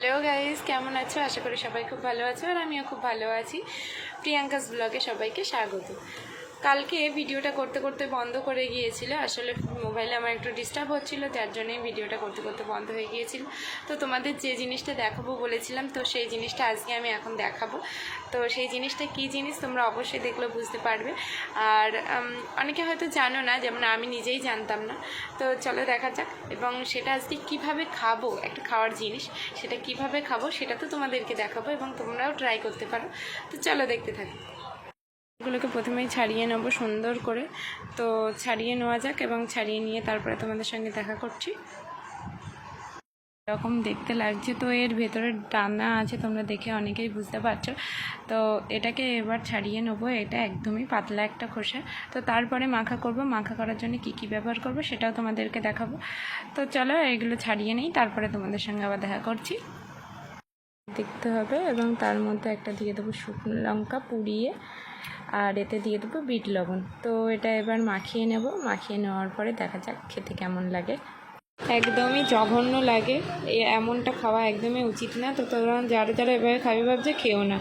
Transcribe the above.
Hello guys, কেমন আছো? আশা করি সবাই খুব ভালো আছো আর আমিও খুব ভালো আছি। প্রিয়াঙ্কাস ব্লগে সবাইকে স্বাগত। কালকে ভিডিওটা করতে করতে বন্ধ করে গিয়েছিল, আসলে মোবাইলে আমার একটু ডিস্টার্ব হচ্ছিলো, যার জন্যই ভিডিওটা করতে করতে বন্ধ হয়ে গিয়েছিল। তো তোমাদের যে জিনিসটা দেখাবো বলেছিলাম, তো সেই জিনিসটা আজকে আমি এখন দেখাবো। তো সেই জিনিসটা কী জিনিস তোমরা অবশ্যই দেখলে বুঝতে পারবে। আর অনেকে হয়তো জানো না, যেমন আমি নিজেই জানতাম না। তো চলো দেখা যাক, এবং সেটা আজকে কিভাবে খাবো, একটা খাওয়ার জিনিস, সেটা কিভাবে খাবো সেটা তো তোমাদেরকে দেখাবো এবং তোমরাও ট্রাই করতে পারো। তো চলো দেখতে থাকো। এগুলোকে প্রথমেই ছাড়িয়ে নেবো সুন্দর করে। তো ছাড়িয়ে নেওয়া যাক এবং ছাড়িয়ে নিয়ে তারপরে তোমাদের সঙ্গে দেখা করছি। এরকম দেখতে লাগছে, তো এর ভেতরে ডানা আছে, তোমরা দেখে অনেকেই বুঝতে পারছো। তো এটাকে এবার ছাড়িয়ে নেবো। এটা একদমই পাতলা একটা খোসা। তো তারপরে মাখা করব, মাখা করার জন্য কি কি ব্যবহার করব সেটাও তোমাদেরকে দেখাবো। তো চলো এগুলো ছাড়িয়ে নিই, তারপরে তোমাদের সঙ্গে আবার দেখা করছি। দেখতে হবে, এবং তার মধ্যে একটা দিয়ে দেবো শুকনো লঙ্কা পুড়িয়ে, আর এতে দিয়ে দেবো বিট লবণ। তো এটা এবার মাখিয়ে নেব, মাখিয়ে নেওয়ার পরে দেখা যাক খেতে কেমন লাগে। একদমই জঘন্য লাগে, এমনটা খাওয়া একদমই উচিত না। তো তোমরা যারা যারা এভাবে খাবে ভাবছে খেও না।